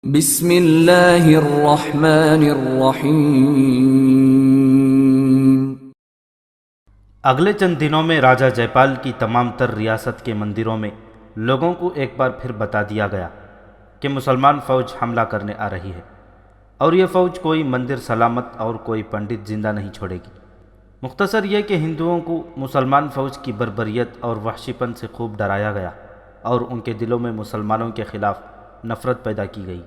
بسم اللہ الرحمن الرحیم۔ اگلے چند دنوں میں راجہ جے پال کی تمام تر ریاست کے مندروں میں لوگوں کو ایک بار پھر بتا دیا گیا کہ مسلمان فوج حملہ کرنے آ رہی ہے، اور یہ فوج کوئی مندر سلامت اور کوئی پنڈت زندہ نہیں چھوڑے گی۔ مختصر یہ کہ ہندوؤں کو مسلمان فوج کی بربریت اور وحشی پن سے خوب ڈرایا گیا، اور ان کے دلوں میں مسلمانوں کے خلاف نفرت پیدا کی گئی۔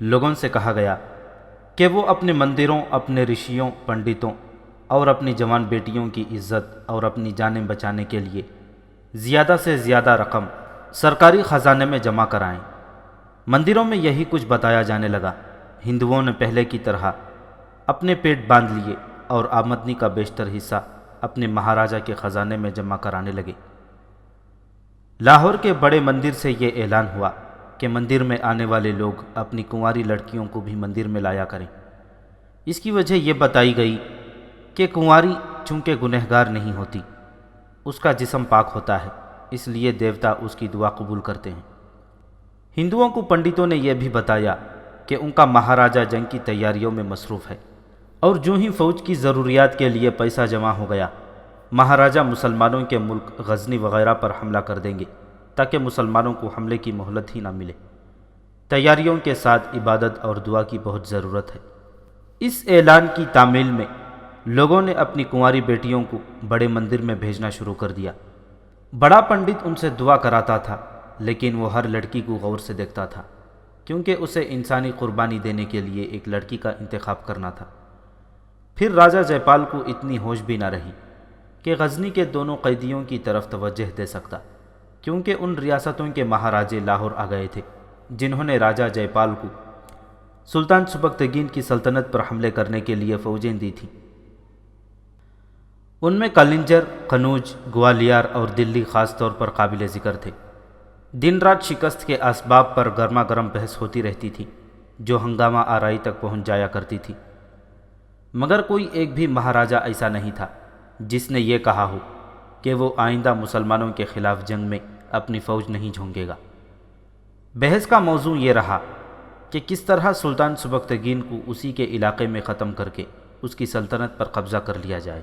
لوگوں سے کہا گیا کہ وہ اپنے مندروں، اپنے رشیوں، پنڈتوں اور اپنی جوان بیٹیوں کی عزت اور اپنی جانیں بچانے کے لیے زیادہ سے زیادہ رقم سرکاری خزانے میں جمع کرائیں۔ مندروں میں یہی کچھ بتایا جانے لگا۔ ہندوؤں نے پہلے کی طرح اپنے پیٹ باندھ لیے اور آمدنی کا بیشتر حصہ اپنے مہاراجا کے خزانے میں جمع کرانے لگے۔ لاہور کے بڑے مندر سے یہ اعلان ہوا کہ مندر میں آنے والے لوگ اپنی کنواری لڑکیوں کو بھی مندر میں لایا کریں۔ اس کی وجہ یہ بتائی گئی کہ کنواری چونکہ گنہگار نہیں ہوتی، اس کا جسم پاک ہوتا ہے، اس لیے دیوتا اس کی دعا قبول کرتے ہیں۔ ہندوؤں کو پنڈتوں نے یہ بھی بتایا کہ ان کا مہاراجا جنگ کی تیاریوں میں مصروف ہے، اور جو ہی فوج کی ضروریات کے لیے پیسہ جمع ہو گیا، مہاراجا مسلمانوں کے ملک غزنی وغیرہ پر حملہ کر دیں گے تاکہ مسلمانوں کو حملے کی مہلت ہی نہ ملے۔ تیاریوں کے ساتھ عبادت اور دعا کی بہت ضرورت ہے۔ اس اعلان کی تعمیل میں لوگوں نے اپنی کنواری بیٹیوں کو بڑے مندر میں بھیجنا شروع کر دیا۔ بڑا پنڈت ان سے دعا کراتا تھا، لیکن وہ ہر لڑکی کو غور سے دیکھتا تھا، کیونکہ اسے انسانی قربانی دینے کے لیے ایک لڑکی کا انتخاب کرنا تھا۔ پھر راجہ جے پال کو اتنی ہوش بھی نہ رہی کہ غزنی کے دونوں قیدیوں کی طرف توجہ دے سکتا، کیونکہ ان ریاستوں کے مہاراجے لاہور آ گئے تھے جنہوں نے راجہ جے پال کو سلطان سبکتگین کی سلطنت پر حملے کرنے کے لیے فوجیں دی تھیں۔ ان میں کلنجر، قنوج، گوالیار اور دلی خاص طور پر قابل ذکر تھے۔ دن رات شکست کے اسباب پر گرما گرم بحث ہوتی رہتی تھی، جو ہنگامہ آرائی تک پہنچ جایا کرتی تھی، مگر کوئی ایک بھی مہاراجا ایسا نہیں تھا جس نے یہ کہا ہو کہ وہ آئندہ مسلمانوں کے خلاف جنگ میں اپنی فوج نہیں جھونکے گا۔ بحث کا موضوع یہ رہا کہ کس طرح سلطان سبکتگین کو اسی کے علاقے میں ختم کر کے اس کی سلطنت پر قبضہ کر لیا جائے۔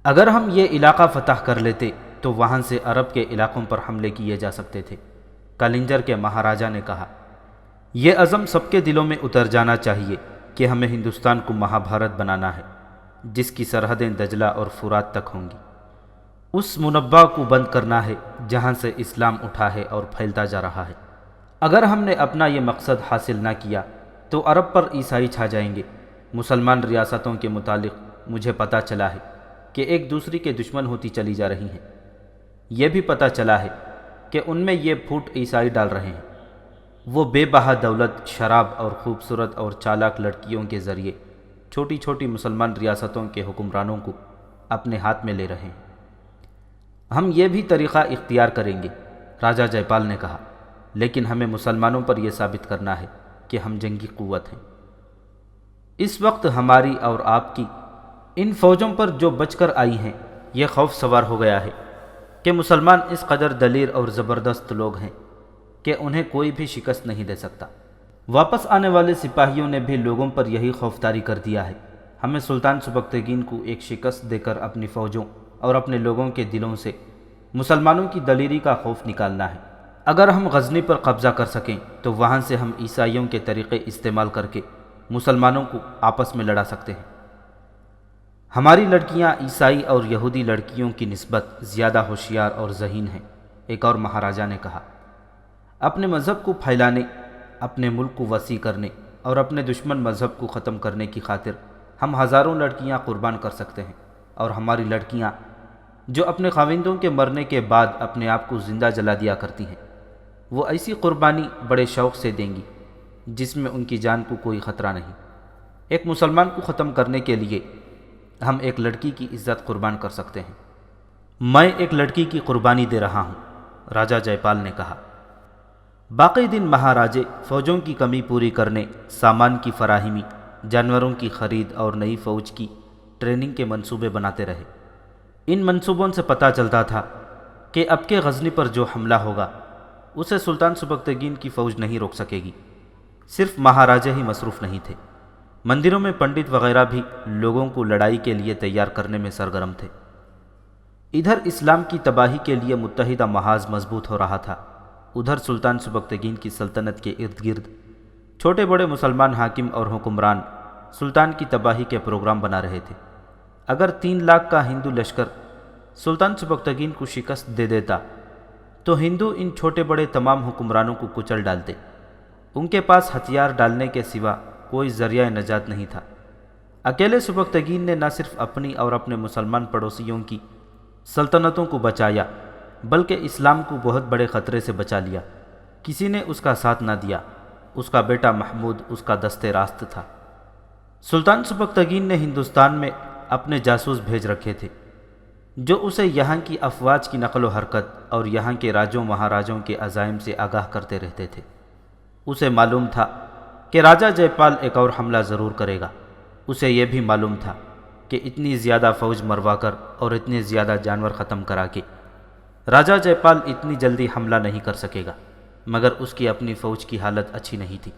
اگر ہم یہ علاقہ فتح کر لیتے تو وہاں سے عرب کے علاقوں پر حملے کیے جا سکتے تھے۔ کلنجر کے مہاراجا نے کہا، یہ عزم سب کے دلوں میں اتر جانا چاہیے کہ ہمیں ہندوستان کو مہابھارت بنانا ہے، جس کی سرحدیں دجلہ اور فرات تک ہوں گی۔ اس منبع کو بند کرنا ہے جہاں سے اسلام اٹھا ہے اور پھیلتا جا رہا ہے۔ اگر ہم نے اپنا یہ مقصد حاصل نہ کیا تو عرب پر عیسائی چھا جائیں گے۔ مسلمان ریاستوں کے متعلق مجھے پتہ چلا ہے کہ ایک دوسری کے دشمن ہوتی چلی جا رہی ہیں۔ یہ بھی پتہ چلا ہے کہ ان میں یہ پھوٹ عیسائی ڈال رہے ہیں۔ وہ بے بہا دولت، شراب اور خوبصورت اور چالاک لڑکیوں کے ذریعے چھوٹی چھوٹی مسلمان ریاستوں کے حکمرانوں کو اپنے ہاتھ میں لے رہے ہیں۔ ہم یہ بھی طریقہ اختیار کریں گے، راجہ جے پال نے کہا، لیکن ہمیں مسلمانوں پر یہ ثابت کرنا ہے کہ ہم جنگی قوت ہیں۔ اس وقت ہماری اور آپ کی ان فوجوں پر جو بچ کر آئی ہیں، یہ خوف سوار ہو گیا ہے کہ مسلمان اس قدر دلیر اور زبردست لوگ ہیں کہ انہیں کوئی بھی شکست نہیں دے سکتا۔ واپس آنے والے سپاہیوں نے بھی لوگوں پر یہی خوفداری کر دیا ہے۔ ہمیں سلطان سبکتگین کو ایک شکست دے کر اپنی فوجوں اور اپنے لوگوں کے دلوں سے مسلمانوں کی دلیری کا خوف نکالنا ہے۔ اگر ہم غزنی پر قبضہ کر سکیں تو وہاں سے ہم عیسائیوں کے طریقے استعمال کر کے مسلمانوں کو آپس میں لڑا سکتے ہیں۔ ہماری لڑکیاں عیسائی اور یہودی لڑکیوں کی نسبت زیادہ ہوشیار اور ذہین ہیں، ایک اور مہاراجا نے کہا۔ اپنے مذہب کو پھیلانے، اپنے ملک کو وسیع کرنے اور اپنے دشمن مذہب کو ختم کرنے کی خاطر ہم ہزاروں لڑکیاں قربان کر سکتے ہیں، اور ہماری لڑکیاں جو اپنے خاوندوں کے مرنے کے بعد اپنے آپ کو زندہ جلا دیا کرتی ہیں، وہ ایسی قربانی بڑے شوق سے دیں گی جس میں ان کی جان کو کوئی خطرہ نہیں۔ ایک مسلمان کو ختم کرنے کے لیے ہم ایک لڑکی کی عزت قربان کر سکتے ہیں۔ میں ایک لڑکی کی قربانی دے رہا ہوں، راجہ جے پال نے کہا۔ باقی دن مہاراجے فوجوں کی کمی پوری کرنے، سامان کی فراہمی، جانوروں کی خرید اور نئی فوج کی ٹریننگ کے منصوبے بناتے رہے۔ ان منصوبوں سے پتہ چلتا تھا کہ اب کے غزنی پر جو حملہ ہوگا اسے سلطان سبکتگین کی فوج نہیں روک سکے گی۔ صرف مہاراجے ہی مصروف نہیں تھے، مندروں میں پنڈت وغیرہ بھی لوگوں کو لڑائی کے لیے تیار کرنے میں سرگرم تھے۔ ادھر اسلام کی تباہی کے لیے متحدہ محاذ مضبوط ہو رہا تھا، ادھر سلطان سبکتگین کی سلطنت کے ارد گرد چھوٹے بڑے مسلمان حاکم اور حکمران سلطان کی تباہی کے پروگرام بنا رہے تھے۔ اگر 3 لاکھ کا ہندو لشکر سلطان سبکتگین کو شکست دے دیتا تو ہندو ان چھوٹے بڑے تمام حکمرانوں کو کچل ڈالتے۔ ان کے پاس ہتھیار ڈالنے کے سوا کوئی ذریعہ نجات نہیں تھا۔ اکیلے سبکتگین نے نہ صرف اپنی اور اپنے مسلمان پڑوسیوں کی سلطنتوں کو بچایا بلکہ اسلام کو بہت بڑے خطرے سے بچا لیا۔ کسی نے اس کا ساتھ نہ دیا، اس کا بیٹا محمود اس کا دست راست تھا۔ سلطان سبکتگین نے ہندوستان میں اپنے جاسوس بھیج رکھے تھے جو اسے یہاں کی افواج کی نقل و حرکت اور یہاں کے راجوں مہاراجوں کے عزائم سے آگاہ کرتے رہتے تھے۔ اسے معلوم تھا کہ راجہ جے پال ایک اور حملہ ضرور کرے گا۔ اسے یہ بھی معلوم تھا کہ اتنی زیادہ فوج مروا کر اور اتنے زیادہ جانور ختم کرا کے راجہ جے پال اتنی جلدی حملہ نہیں کر سکے گا، مگر اس کی اپنی فوج کی حالت اچھی نہیں تھی۔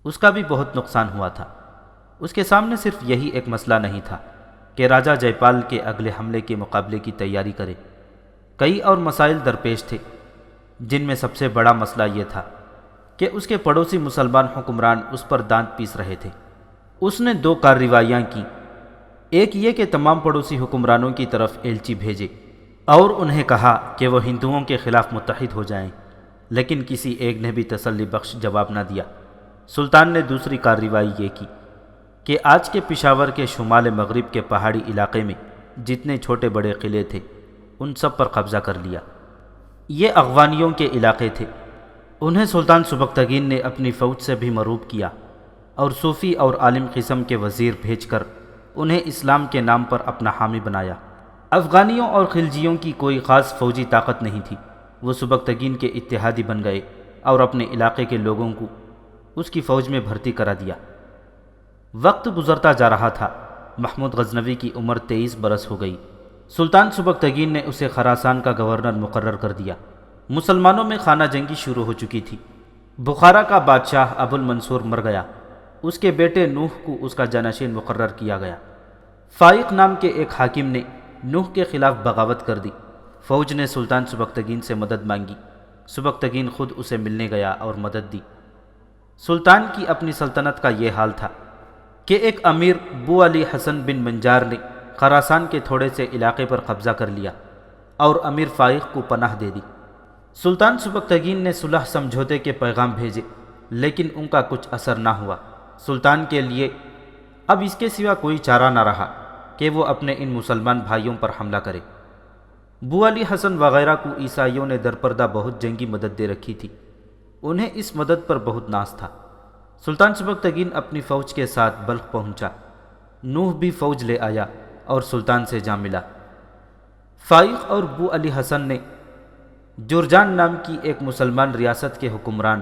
اس کا بھی بہت نقصان ہوا تھا۔ اس کے سامنے صرف یہی ایک مسئلہ نہیں تھا کہ راجہ جے پال کے اگلے حملے کے مقابلے کی تیاری کرے، کئی اور مسائل درپیش تھے، جن میں سب سے بڑا مسئلہ یہ تھا کہ اس کے پڑوسی مسلمان حکمران اس پر دانت پیس رہے تھے۔ اس نے 2 کارروائیاں کی، ایک یہ کہ تمام پڑوسی حکمرانوں کی طرف ایلچی بھیجے اور انہیں کہا کہ وہ ہندوؤں کے خلاف متحد ہو جائیں، لیکن کسی ایک نے بھی تسلی بخش جواب نہ دیا۔ سلطان نے دوسری کارروائی یہ کی کہ آج کے پشاور کے شمال مغرب کے پہاڑی علاقے میں جتنے چھوٹے بڑے قلعے تھے ان سب پر قبضہ کر لیا۔ یہ اغوانیوں کے علاقے تھے، انہیں سلطان سبکتگین نے اپنی فوج سے بھی مروب کیا اور صوفی اور عالم قسم کے وزیر بھیج کر انہیں اسلام کے نام پر اپنا حامی بنایا۔ افغانیوں اور خلجیوں کی کوئی خاص فوجی طاقت نہیں تھی، وہ سبکتگین کے اتحادی بن گئے اور اپنے علاقے کے لوگوں کو اس کی فوج میں بھرتی کرا دیا۔ وقت گزرتا جا رہا تھا، محمود غزنوی کی عمر 23 برس ہو گئی۔ سلطان سبکتگین نے اسے خراسان کا گورنر مقرر کر دیا۔ مسلمانوں میں خانہ جنگی شروع ہو چکی تھی۔ بخارا کا بادشاہ ابو المنصور مر گیا، اس کے بیٹے نوح کو اس کا جانشین مقرر کیا گیا۔ فائق نام کے ایک حاکم نے نوح کے خلاف بغاوت کر دی۔ فوج نے سلطان سبکتگین سے مدد مانگی، سبکتگین خود اسے ملنے گیا اور مدد دی۔ سلطان کی اپنی سلطنت کا یہ حال تھا کہ ایک امیر بو علی حسن بن منجار نے خراسان کے تھوڑے سے علاقے پر قبضہ کر لیا اور امیر فائق کو پناہ دے دی۔ سلطان سبکتگین نے صلح سمجھوتے کے پیغام بھیجے لیکن ان کا کچھ اثر نہ ہوا۔ سلطان کے لیے اب اس کے سوا کوئی چارہ نہ رہا کہ وہ اپنے ان مسلمان بھائیوں پر حملہ کرے۔ بو علی حسن وغیرہ کو عیسائیوں نے درپردہ بہت جنگی مدد دے رکھی تھی، انہیں اس مدد پر بہت ناز تھا۔ سلطان سبکتگین اپنی فوج کے ساتھ بلخ پہنچا، نوح بھی فوج لے آیا اور سلطان سے جا ملا۔ فائق اور بو علی حسن نے جرجان نام کی ایک مسلمان ریاست کے حکمران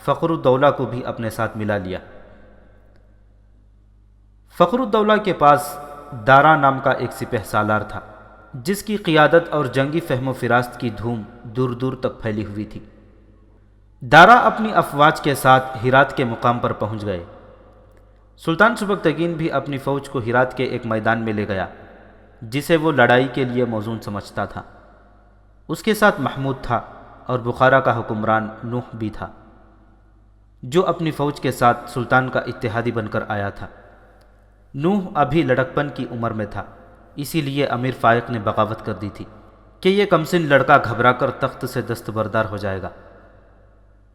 فخر الدولہ کو بھی اپنے ساتھ ملا لیا۔ فخر الدولہ کے پاس دارا نام کا ایک سپہ سالار تھا جس کی قیادت اور جنگی فہم و فراست کی دھوم دور دور تک پھیلی ہوئی تھی۔ دارا اپنی افواج کے ساتھ ہرات کے مقام پر پہنچ گئے۔ سلطان سبکتگین بھی اپنی فوج کو ہرات کے ایک میدان میں لے گیا جسے وہ لڑائی کے لیے موزون سمجھتا تھا۔ اس کے ساتھ محمود تھا اور بخارا کا حکمران نوح بھی تھا جو اپنی فوج کے ساتھ سلطان کا اتحادی بن کر آیا تھا۔ نوح ابھی لڑکپن کی عمر میں تھا، اسی لیے امیر فائق نے بغاوت کر دی تھی کہ یہ کمسن لڑکا گھبرا کر تخت سے دستبردار ہو جائے گا۔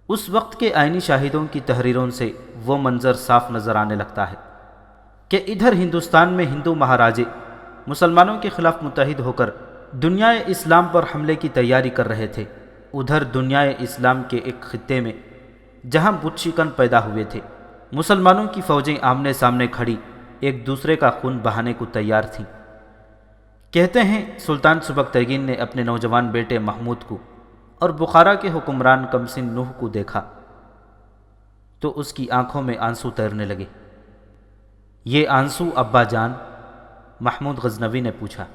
اس وقت کے آئینی شاہدوں کی تحریروں سے وہ منظر صاف نظر آنے لگتا ہے کہ ادھر ہندوستان میں ہندو مہاراجے مسلمانوں کے خلاف متحد ہو کر دنیا اسلام پر حملے کی تیاری کر رہے تھے، ادھر دنیا اسلام کے ایک خطے میں جہاں بت شکن پیدا ہوئے تھے، مسلمانوں کی فوجیں آمنے سامنے کھڑی ایک دوسرے کا خون بہانے کو تیار تھیں۔ کہتے ہیں سلطان سبکتگین نے اپنے نوجوان بیٹے محمود کو اور بخارا کے حکمران کمسن نوح کو دیکھا تو اس کی آنکھوں میں آنسو تیرنے لگے۔ یہ آنسو ابا جان؟ محمود غزنوی نے پوچھا۔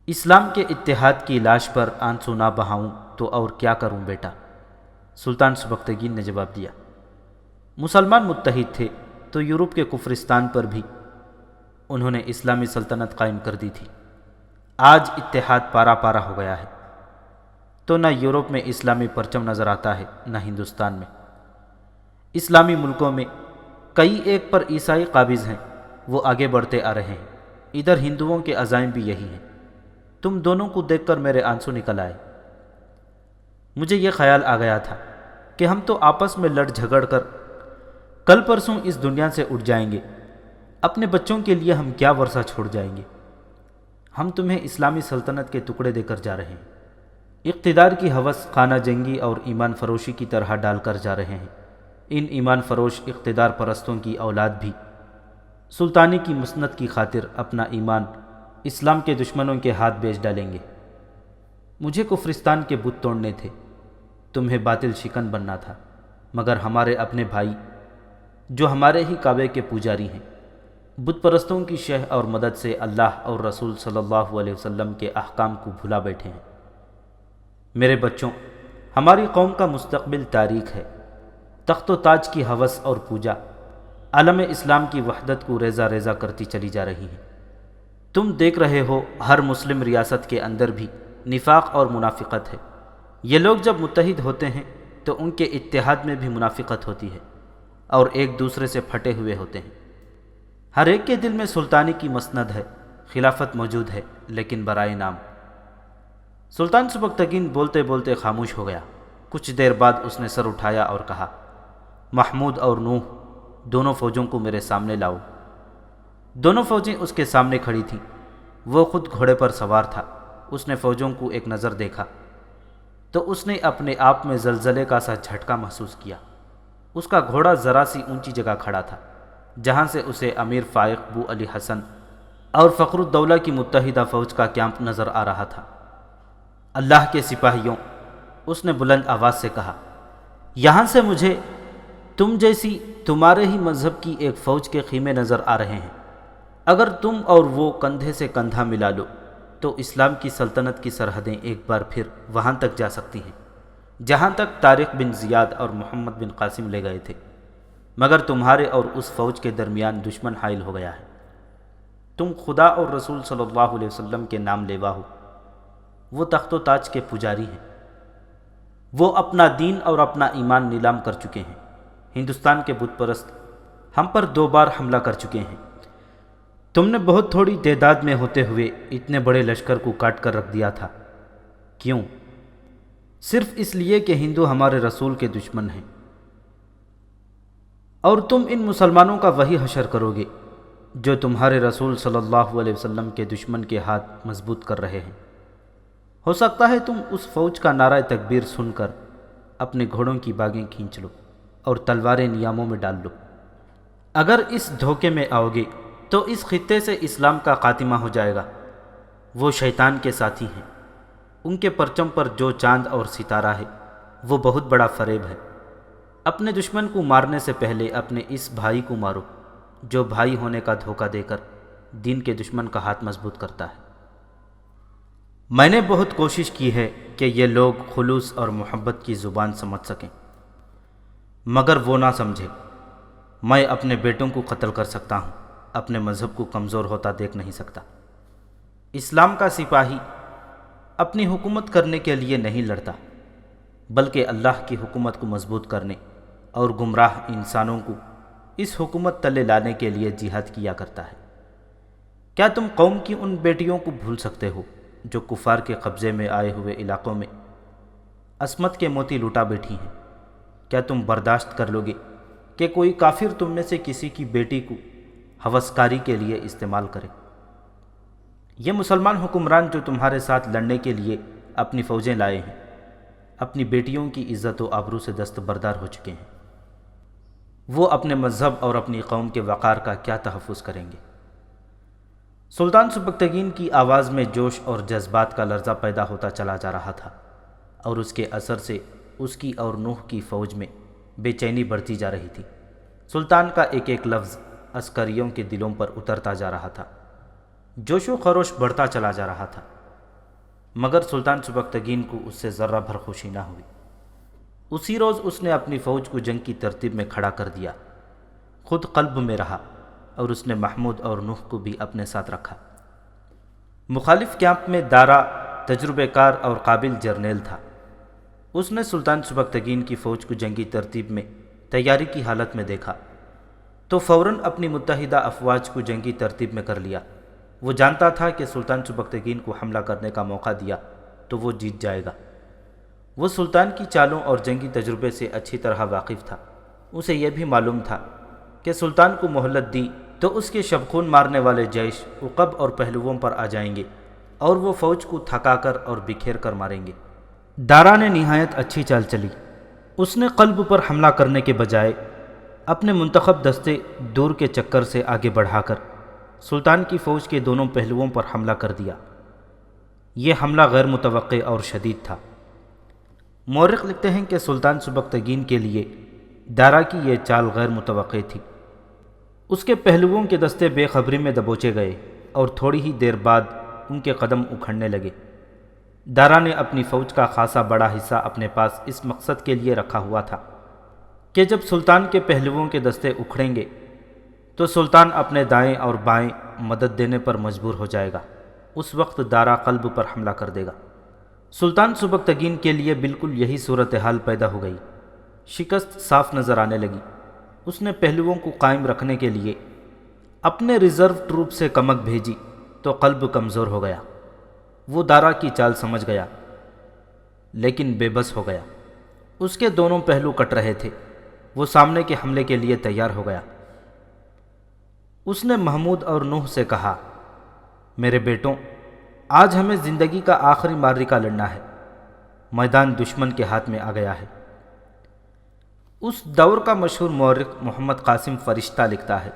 اسلام کے اتحاد کی لاش پر آنسو نہ بہاؤں تو اور کیا کروں بیٹا؟ سلطان سبکتگین نے جواب دیا، مسلمان متحد تھے تو یورپ کے کفرستان پر بھی انہوں نے اسلامی سلطنت قائم کر دی تھی۔ آج اتحاد پارا پارا ہو گیا ہے تو نہ یورپ میں اسلامی پرچم نظر آتا ہے نہ ہندوستان میں۔ اسلامی ملکوں میں کئی ایک پر عیسائی قابض ہیں، وہ آگے بڑھتے آ رہے ہیں، ادھر ہندوؤں کے عزائم بھی یہی ہیں۔ تم دونوں کو دیکھ کر میرے آنسو نکل آئے۔ مجھے یہ خیال آ گیا تھا کہ ہم تو آپس میں لڑ جھگڑ کر کل پرسوں اس دنیا سے اٹھ جائیں گے، اپنے بچوں کے لیے ہم کیا ورثہ چھوڑ جائیں گے؟ ہم تمہیں اسلامی سلطنت کے ٹکڑے دے کر جا رہے ہیں، اقتدار کی ہوس خانہ جنگی اور ایمان فروشی کی طرح ڈال کر جا رہے ہیں۔ ان ایمان فروش اقتدار پرستوں کی اولاد بھی سلطانی کی مسنت کی خاطر اپنا ایمان اسلام کے دشمنوں کے ہاتھ بیچ ڈالیں گے۔ مجھے کفرستان کے بت توڑنے تھے، تمہیں باطل شکن بننا تھا، مگر ہمارے اپنے بھائی جو ہمارے ہی کعبے کے پجاری ہیں، بت پرستوں کی شہ اور مدد سے اللہ اور رسول صلی اللہ علیہ وسلم کے احکام کو بھلا بیٹھے ہیں۔ میرے بچوں، ہماری قوم کا مستقبل تاریک ہے۔ تخت و تاج کی ہوس اور پوجا عالم اسلام کی وحدت کو ریزہ ریزہ کرتی چلی جا رہی ہے۔ تم دیکھ رہے ہو ہر مسلم ریاست کے اندر بھی نفاق اور منافقت ہے۔ یہ لوگ جب متحد ہوتے ہیں تو ان کے اتحاد میں بھی منافقت ہوتی ہے اور ایک دوسرے سے پھٹے ہوئے ہوتے ہیں۔ ہر ایک کے دل میں سلطانی کی مسند ہے، خلافت موجود ہے، لیکن برائے نام۔ سلطان سبکتگین بولتے بولتے خاموش ہو گیا۔ کچھ دیر بعد اس نے سر اٹھایا اور کہا، محمود اور نوح دونوں فوجوں کو میرے سامنے لاؤ۔ دونوں فوجیں اس کے سامنے کھڑی تھیں۔ وہ خود گھوڑے پر سوار تھا۔ اس نے فوجوں کو ایک نظر دیکھا تو اس نے اپنے آپ میں زلزلے کا سا جھٹکا محسوس کیا۔ اس کا گھوڑا ذرا سی اونچی جگہ کھڑا تھا جہاں سے اسے امیر فائق بو علی حسن اور فخر الدولہ کی متحدہ فوج کا کیمپ نظر آ رہا تھا۔ اللہ کے سپاہیوں، اس نے بلند آواز سے کہا، یہاں سے مجھے تم جیسی تمہارے ہی مذہب کی ایک فوج کے خیمے نظر آ رہے ہیں۔ اگر تم اور وہ کندھے سے کندھا ملا لو تو اسلام کی سلطنت کی سرحدیں ایک بار پھر وہاں تک جا سکتی ہیں جہاں تک طارق بن زیاد اور محمد بن قاسم لے گئے تھے، مگر تمہارے اور اس فوج کے درمیان دشمن حائل ہو گیا ہے۔ تم خدا اور رسول صلی اللہ علیہ وسلم کے نام لیوا ہو، وہ تخت و تاج کے پجاری ہیں، وہ اپنا دین اور اپنا ایمان نیلام کر چکے ہیں۔ ہندوستان کے بت پرست ہم پر 2 بار حملہ کر چکے ہیں۔ تم نے بہت تھوڑی تعداد میں ہوتے ہوئے اتنے بڑے لشکر کو کاٹ کر رکھ دیا تھا۔ کیوں؟ صرف اس لیے کہ ہندو ہمارے رسول کے دشمن ہیں، اور تم ان مسلمانوں کا وہی حشر کرو گے جو تمہارے رسول صلی اللہ علیہ وسلم کے دشمن کے ہاتھ مضبوط کر رہے ہیں۔ ہو سکتا ہے تم اس فوج کا نعرہ تکبیر سن کر اپنے گھوڑوں کی باگیں کھینچ لو اور تلواریں نیاموں میں ڈال لو۔ اگر اس دھوکے میں آؤ گے تو اس خطے سے اسلام کا خاتمہ ہو جائے گا۔ وہ شیطان کے ساتھی ہیں، ان کے پرچم پر جو چاند اور ستارہ ہے وہ بہت بڑا فریب ہے۔ اپنے دشمن کو مارنے سے پہلے اپنے اس بھائی کو مارو جو بھائی ہونے کا دھوکہ دے کر دین کے دشمن کا ہاتھ مضبوط کرتا ہے۔ میں نے بہت کوشش کی ہے کہ یہ لوگ خلوص اور محبت کی زبان سمجھ سکیں، مگر وہ نہ سمجھے۔ میں اپنے بیٹوں کو قتل کر سکتا ہوں، اپنے مذہب کو کمزور ہوتا دیکھ نہیں سکتا۔ اسلام کا سپاہی اپنی حکومت کرنے کے لیے نہیں لڑتا، بلکہ اللہ کی حکومت کو مضبوط کرنے اور گمراہ انسانوں کو اس حکومت تلے لانے کے لیے جہاد کیا کرتا ہے۔ کیا تم قوم کی ان بیٹیوں کو بھول سکتے ہو جو کفار کے قبضے میں آئے ہوئے علاقوں میں عصمت کے موتی لوٹا بیٹھی ہیں؟ کیا تم برداشت کر لو گے کہ کوئی کافر تم میں سے کسی کی بیٹی کو ہوسکاری کے لیے استعمال کرے؟ یہ مسلمان حکمران جو تمہارے ساتھ لڑنے کے لیے اپنی فوجیں لائے ہیں، اپنی بیٹیوں کی عزت و آبرو سے دستبردار ہو چکے ہیں۔ وہ اپنے مذہب اور اپنی قوم کے وقار کا کیا تحفظ کریں گے؟ سلطان سبکتگین کی آواز میں جوش اور جذبات کا لرزہ پیدا ہوتا چلا جا رہا تھا، اور اس کے اثر سے اس کی اور نوح کی فوج میں بے چینی بڑھتی جا رہی تھی۔ سلطان کا ایک ایک لفظ عسکریوں کے دلوں پر اترتا جا رہا تھا۔ جوش و خروش بڑھتا چلا جا رہا تھا۔ مگر سلطان سبکتگین کو اس سے ذرہ بھر خوشی نہ ہوئی۔ اسی روز اس نے اپنی فوج کو جنگ کی ترتیب میں کھڑا کر دیا، خود قلب میں رہا، اور اس نے محمود اور نوح کو بھی اپنے ساتھ رکھا۔ مخالف کیمپ میں دارا تجربہ کار اور قابل جرنیل تھا۔ اس نے سلطان سبکتگین کی فوج کو جنگی ترتیب میں تیاری کی حالت میں دیکھا تو فوراً اپنی متحدہ افواج کو جنگی ترتیب میں کر لیا۔ وہ جانتا تھا کہ سلطان سبکتگین کو حملہ کرنے کا موقع دیا تو وہ جیت جائے گا۔ وہ سلطان کی چالوں اور جنگی تجربے سے اچھی طرح واقف تھا۔ اسے یہ بھی معلوم تھا کہ سلطان کو مہلت دی تو اس کے شبخون مارنے والے جیش عقب اور پہلوؤں پر آ جائیں گے اور وہ فوج کو تھکا کر اور بکھیر کر ماریں گے۔ دارا نے نہایت اچھی چال چلی۔ اس نے قلب پر حملہ کرنے کے بجائے اپنے منتخب دستے دور کے چکر سے آگے بڑھا کر سلطان کی فوج کے دونوں پہلوؤں پر حملہ کر دیا۔ یہ حملہ غیر متوقع اور شدید تھا۔ مورخ لکھتے ہیں کہ سلطان سبکتگین کے لیے دارا کی یہ چال غیر متوقع تھی۔ اس کے پہلوؤں کے دستے بے خبری میں دبوچے گئے اور تھوڑی ہی دیر بعد ان کے قدم اکھڑنے لگے۔ دارا نے اپنی فوج کا خاصا بڑا حصہ اپنے پاس اس مقصد کے لیے رکھا ہوا تھا کہ جب سلطان کے پہلوؤں کے دستے اکھڑیں گے تو سلطان اپنے دائیں اور بائیں مدد دینے پر مجبور ہو جائے گا۔ اس وقت دارا قلب پر حملہ کر دے گا۔ سلطان سبکتگین کے لیے بالکل یہی صورتحال پیدا ہو گئی۔ شکست صاف نظر آنے لگی۔ اس نے پہلوؤں کو قائم رکھنے کے لیے اپنے ریزرو ٹروپ سے کمک بھیجی تو قلب کمزور ہو گیا۔ وہ دارا کی چال سمجھ گیا لیکن بے بس ہو گیا۔ اس کے دونوں پہلو کٹ رہے تھے۔ وہ سامنے کے حملے کے لیے تیار ہو گیا۔ اس نے محمود اور نوح سے کہا، میرے بیٹوں، آج ہمیں زندگی کا آخری معرکہ لڑنا ہے۔ میدان دشمن کے ہاتھ میں آ گیا ہے۔ اس دور کا مشہور مورخ محمد قاسم فرشتہ لکھتا ہے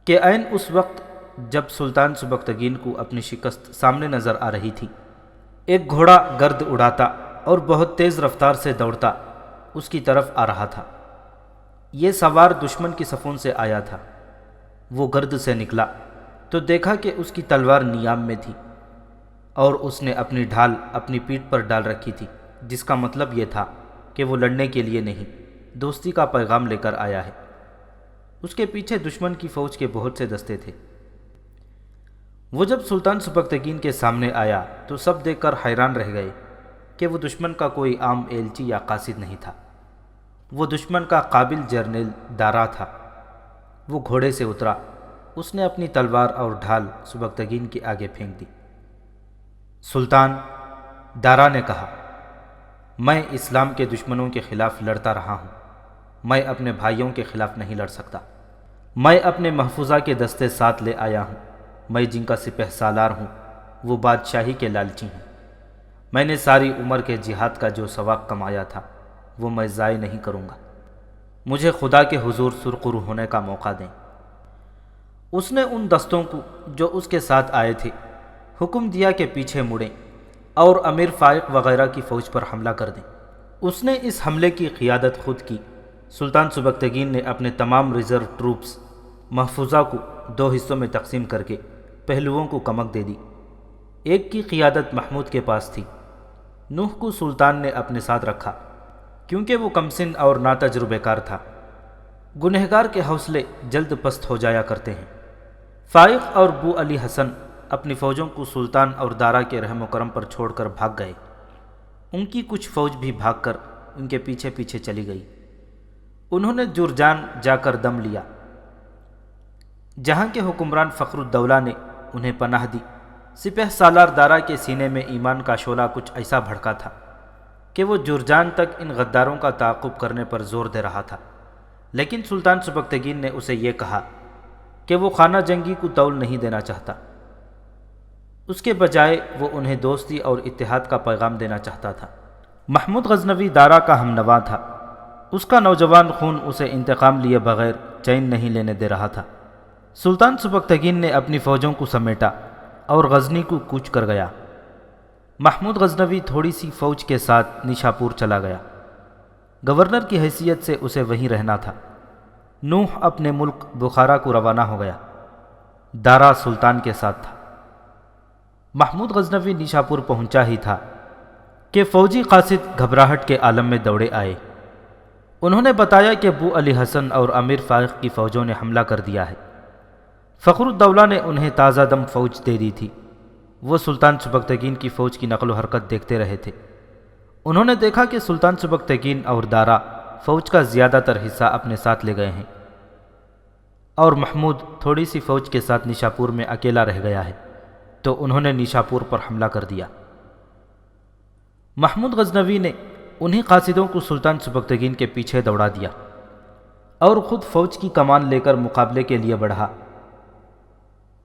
کہ عین اس وقت جب سلطان سبکتگین کو اپنی شکست سامنے نظر آ رہی تھی، ایک گھوڑا گرد اڑاتا اور بہت تیز رفتار سے دوڑتا اس کی طرف آ رہا تھا۔ یہ سوار دشمن کی صفوں سے آیا تھا۔ وہ گرد سے نکلا تو دیکھا کہ اس کی تلوار نیام میں تھی اور اس نے اپنی ڈھال اپنی پیٹھ پر ڈال رکھی تھی، جس کا مطلب یہ تھا کہ وہ لڑنے کے لیے نہیں، دوستی کا پیغام لے کر آیا ہے۔ اس کے پیچھے دشمن کی فوج کے بہت سے دستے تھے۔ وہ جب سلطان سبکتگین کے سامنے آیا تو سب دیکھ کر حیران رہ گئے کہ وہ دشمن کا کوئی عام ایلچی یا قاصد نہیں تھا۔ وہ دشمن کا قابل جرنیل دارا تھا۔ وہ گھوڑے سے اترا۔ اس نے اپنی تلوار اور ڈھال سبکتگین کے آگے پھینک دی۔ سلطان، دارا نے کہا، میں اسلام کے دشمنوں کے خلاف لڑتا رہا ہوں۔ میں اپنے بھائیوں کے خلاف نہیں لڑ سکتا۔ میں اپنے محفوظہ کے دستے ساتھ لے آیا ہوں۔ میں جن کا سپہ سالار ہوں وہ بادشاہی کے لالچی ہیں۔ میں نے ساری عمر کے جہاد کا جو ثواب کمایا تھا وہ میں ضائع نہیں کروں گا۔ مجھے خدا کے حضور سرخرو ہونے کا موقع دیں۔ اس نے ان دستوں کو جو اس کے ساتھ آئے تھے حکم دیا کہ پیچھے مڑیں اور امیر فائق وغیرہ کی فوج پر حملہ کر دیں۔ اس نے اس حملے کی قیادت خود کی۔ سلطان سبکتگین نے اپنے تمام ریزرو ٹروپس محفوظہ کو 2 حصوں میں تقسیم کر کے پہلوؤں کو کمک دے دی۔ ایک کی قیادت محمود کے پاس تھی۔ نوح کو سلطان نے اپنے ساتھ رکھا کیونکہ وہ کمسن اور ناتجربہ کار تھا۔ گنہگار کے حوصلے جلد پست ہو جایا کرتے ہیں۔ فائق اور بو علی حسن اپنی فوجوں کو سلطان اور دارا کے رحم و کرم پر چھوڑ کر بھاگ گئے۔ ان کی کچھ فوج بھی بھاگ کر ان کے پیچھے پیچھے چلی گئی۔ انہوں نے جرجان جا کر دم لیا، جہاں کے حکمران فخر الدولہ نے انہیں پناہ دی۔ سپہ سالار دارا کے سینے میں ایمان کا شعلہ کچھ ایسا بھڑکا تھا کہ وہ جرجان تک ان غداروں کا تعاقب کرنے پر زور دے رہا تھا، لیکن سلطان سبکتگین نے اسے یہ کہا کہ وہ خانہ جنگی کو طول نہیں دینا چاہتا۔ اس کے بجائے وہ انہیں دوستی اور اتحاد کا پیغام دینا چاہتا تھا۔ محمود غزنوی دارا کا ہم نوا تھا۔ اس کا نوجوان خون اسے انتقام لیے بغیر چین نہیں لینے دے رہا تھا۔ سلطان سبکتگین نے اپنی فوجوں کو سمیٹا اور غزنی کو کوچ کر گیا۔ محمود غزنوی تھوڑی سی فوج کے ساتھ نیشاپور چلا گیا۔ گورنر کی حیثیت سے اسے وہیں رہنا تھا۔ نوح اپنے ملک بخارا کو روانہ ہو گیا۔ دارا سلطان کے ساتھ تھا۔ محمود غزنوی نیشاپور پہنچا ہی تھا کہ فوجی قاصد گھبراہٹ کے عالم میں دوڑے آئے۔ انہوں نے بتایا کہ ابو علی حسن اور امیر فائق کی فوجوں نے حملہ کر دیا ہے۔ فخر الدولہ نے انہیں تازہ دم فوج دے دی تھی۔ وہ سلطان سبکتگین کی فوج کی نقل و حرکت دیکھتے رہے تھے۔ انہوں نے دیکھا کہ سلطان سبکتگین اور دارا فوج کا زیادہ تر حصہ اپنے ساتھ لے گئے ہیں اور محمود تھوڑی سی فوج کے ساتھ نیشاپور میں اکیلا رہ گیا ہے، تو انہوں نے نیشاپور پر حملہ کر دیا۔ محمود غزنوی نے انہی قاصدوں کو سلطان سبکتگین کے پیچھے دوڑا دیا اور خود فوج کی کمان لے کر مقابلے کے لیے بڑھا،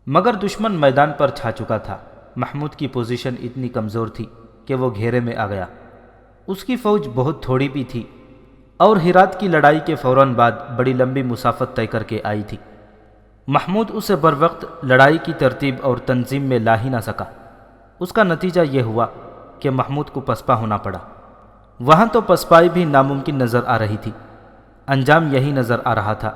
مگر دشمن میدان پر چھا چکا تھا۔ محمود کی پوزیشن اتنی کمزور تھی کہ وہ گھیرے میں آ گیا۔ اس کی فوج بہت تھوڑی بھی تھی اور ہرات کی لڑائی کے فوراً بعد بڑی لمبی مسافت طے کر کے آئی تھی۔ محمود اسے بروقت لڑائی کی ترتیب اور تنظیم میں لا ہی نہ سکا۔ اس کا نتیجہ یہ ہوا کہ محمود کو پسپا ہونا پڑا۔ وہاں تو پسپائی بھی ناممکن نظر آ رہی تھی۔ انجام یہی نظر آ رہا تھا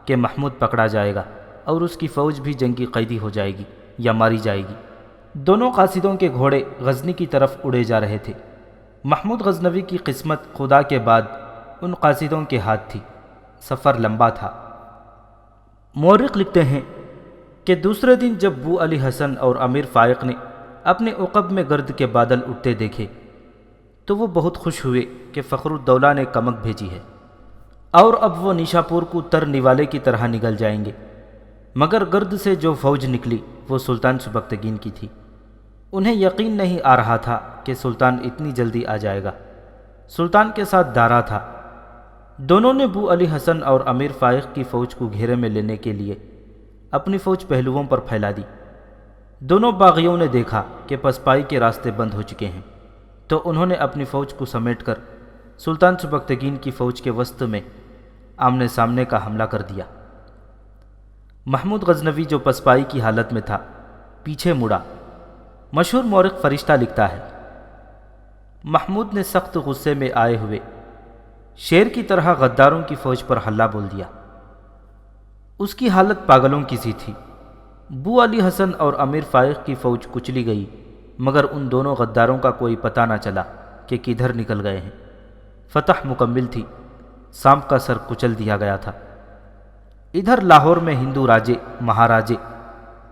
کہ محمود پکڑا جائے گا اور اس کی فوج بھی جنگی قیدی ہو جائے گی یا ماری جائے گی۔ دونوں قاصدوں کے گھوڑے غزنی کی طرف اڑے جا رہے تھے۔ محمود غزنوی کی قسمت خدا کے بعد ان قاصدوں کے ہاتھ تھی۔ سفر لمبا تھا۔ مورخ لکھتے ہیں کہ دوسرے دن جب ابو علی حسن اور امیر فائق نے اپنے عقب میں گرد کے بادل اٹھتے دیکھے تو وہ بہت خوش ہوئے کہ فخر الدولہ نے کمک بھیجی ہے اور اب وہ نیشاپور کو تر نوالے کی طرح نگل جائیں گے۔ مگر گرد سے جو فوج نکلی وہ سلطان سبکتگین کی تھی۔ انہیں یقین نہیں آ رہا تھا کہ سلطان اتنی جلدی آ جائے گا۔ سلطان کے ساتھ دارا تھا۔ دونوں نے ابو علی حسن اور امیر فائق کی فوج کو گھیرے میں لینے کے لیے اپنی فوج پہلوؤں پر پھیلا دی۔ دونوں باغیوں نے دیکھا کہ پسپائی کے راستے بند ہو چکے ہیں، تو انہوں نے اپنی فوج کو سمیٹ کر سلطان سبکتگین کی فوج کے وسط میں آمنے سامنے کا حملہ کر دیا۔ محمود غزنوی جو پسپائی کی حالت میں تھا پیچھے مڑا۔ مشہور مورخ فرشتہ لکھتا ہے، محمود نے سخت غصے میں آئے ہوئے شیر کی طرح غداروں کی فوج پر حلہ بول دیا۔ اس کی حالت پاگلوں کی سی تھی۔ ابو علی حسن اور امیر فائق کی فوج کچلی گئی، مگر ان دونوں غداروں کا کوئی پتہ نہ چلا کہ کدھر نکل گئے ہیں۔ فتح مکمل تھی، سانپ کا سر کچل دیا گیا تھا۔ ادھر لاہور میں ہندو راجے مہاراجے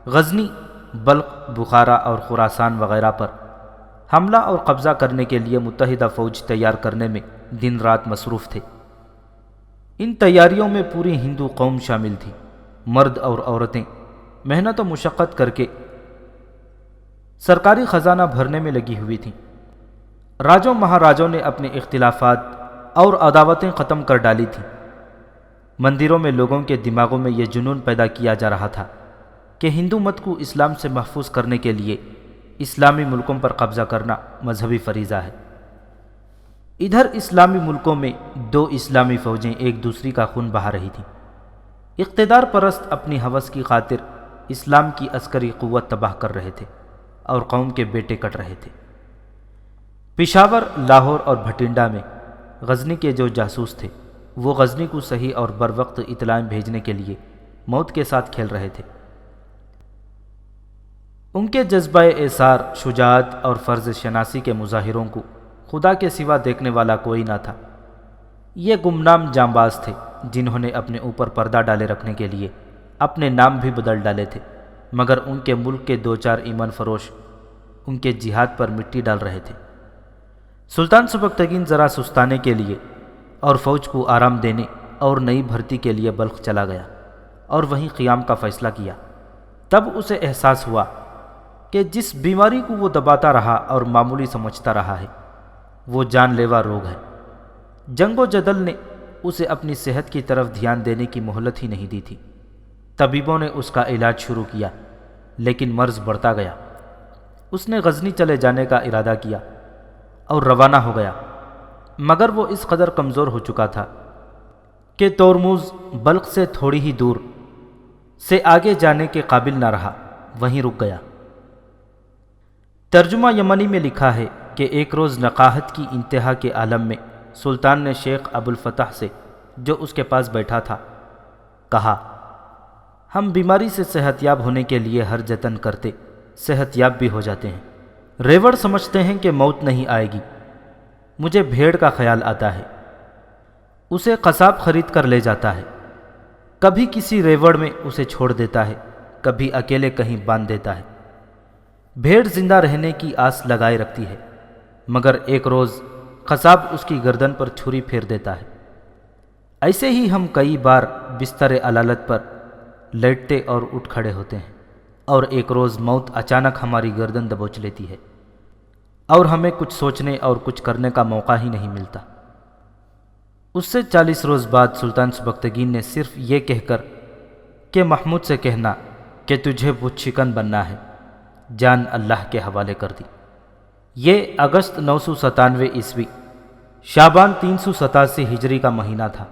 غزنی، بلخ، بخارا اور خراسان وغیرہ پر حملہ اور قبضہ کرنے کے لیے متحدہ فوج تیار کرنے میں دن رات مصروف تھے۔ ان تیاریوں میں پوری ہندو قوم شامل تھی۔ مرد اور عورتیں محنت و مشقت کر کے سرکاری خزانہ بھرنے میں لگی ہوئی تھیں۔ راجوں مہاراجوں نے اپنے اختلافات اور عداوتیں ختم کر ڈالی تھیں۔ مندروں میں لوگوں کے دماغوں میں یہ جنون پیدا کیا جا رہا تھا کہ ہندو مت کو اسلام سے محفوظ کرنے کے لیے اسلامی ملکوں پر قبضہ کرنا مذہبی فریضہ ہے۔ ادھر اسلامی ملکوں میں دو اسلامی فوجیں ایک دوسری کا خون بہا رہی تھیں۔ اقتدار پرست اپنی ہوس کی خاطر اسلام کی عسکری قوت تباہ کر رہے تھے اور قوم کے بیٹے کٹ رہے تھے۔ پشاور، لاہور اور بھٹنڈا میں غزنی کے جو جاسوس تھے وہ غزنی کو صحیح اور بروقت اطلاع بھیجنے کے لیے موت کے ساتھ کھیل رہے تھے۔ ان کے جذبہ ایثار، شجاعت اور فرض شناسی کے مظاہروں کو خدا کے سوا دیکھنے والا کوئی نہ تھا۔ یہ گمنام جانباز تھے جنہوں نے اپنے اوپر پردہ ڈالے رکھنے کے لیے اپنے نام بھی بدل ڈالے تھے، مگر ان کے ملک کے دو چار ایمان فروش ان کے جہاد پر مٹی ڈال رہے تھے۔ سلطان سبکتگین ذرا سستانے کے لیے اور فوج کو آرام دینے اور نئی بھرتی کے لیے بلخ چلا گیا اور وہیں قیام کا فیصلہ کیا۔ تب اسے احساس ہوا کہ جس بیماری کو وہ دباتا رہا اور معمولی سمجھتا رہا ہے وہ جان لیوا روگ ہے۔ جنگ و جدل نے اسے اپنی صحت کی طرف دھیان دینے کی مہلت ہی نہیں دی تھی۔ طبیبوں نے اس کا علاج شروع کیا، لیکن مرض بڑھتا گیا۔ اس نے غزنی چلے جانے کا ارادہ کیا اور روانہ ہو گیا، مگر وہ اس قدر کمزور ہو چکا تھا کہ تورموز بلخ سے تھوڑی ہی دور سے آگے جانے کے قابل نہ رہا، وہیں رک گیا۔ ترجمہ یمنی میں لکھا ہے کہ ایک روز نقاہت کی انتہا کے عالم میں سلطان نے شیخ ابو الفتح سے، جو اس کے پاس بیٹھا تھا، کہا، ہم بیماری سے صحت یاب ہونے کے لیے ہر جتن کرتے صحت یاب بھی ہو جاتے ہیں۔ ریوڑ سمجھتے ہیں کہ موت نہیں آئے گی۔ مجھے بھیڑ کا خیال آتا ہے۔ اسے قصاب خرید کر لے جاتا ہے، کبھی کسی ریوڑ میں اسے چھوڑ دیتا ہے، کبھی اکیلے کہیں باندھ دیتا ہے۔ بھیڑ زندہ رہنے کی آس لگائے رکھتی ہے، مگر ایک روز قصاب اس کی گردن پر چھری پھیر دیتا ہے۔ ایسے ہی ہم کئی بار بستر علالت پر لیٹتے اور اٹھ کھڑے ہوتے ہیں، اور ایک روز موت اچانک ہماری گردن دبوچ لیتی ہے، اور ہمیں کچھ سوچنے اور کچھ کرنے کا موقع ہی نہیں ملتا۔ اس سے 40 روز بعد سلطان سبکتگین نے صرف یہ کہہ کر کہ محمود سے کہنا کہ تجھے بت شکن بننا ہے، جان اللہ کے حوالے کر دی۔ یہ اگست 997 عیسوی شعبان 387 ہجری کا مہینہ تھا۔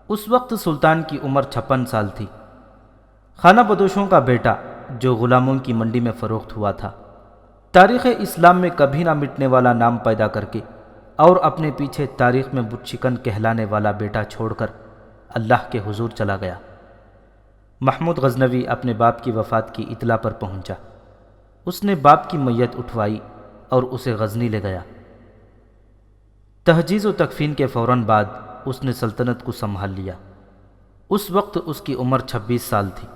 اس وقت سلطان کی عمر 56 سال تھی۔ خانہ بدوشوں کا بیٹا جو غلاموں کی منڈی میں فروخت ہوا تھا، تاریخ اسلام میں کبھی نہ مٹنے والا نام پیدا کر کے اور اپنے پیچھے تاریخ میں بت شکن کہلانے والا بیٹا چھوڑ کر اللہ کے حضور چلا گیا۔ محمود غزنوی اپنے باپ کی وفات کی اطلاع پر پہنچا۔ اس نے باپ کی میت اٹھوائی اور اسے غزنی لے گیا۔ تہجیز و تکفین کے فوراً بعد اس نے سلطنت کو سنبھال لیا۔ اس وقت اس کی عمر 26 سال تھی۔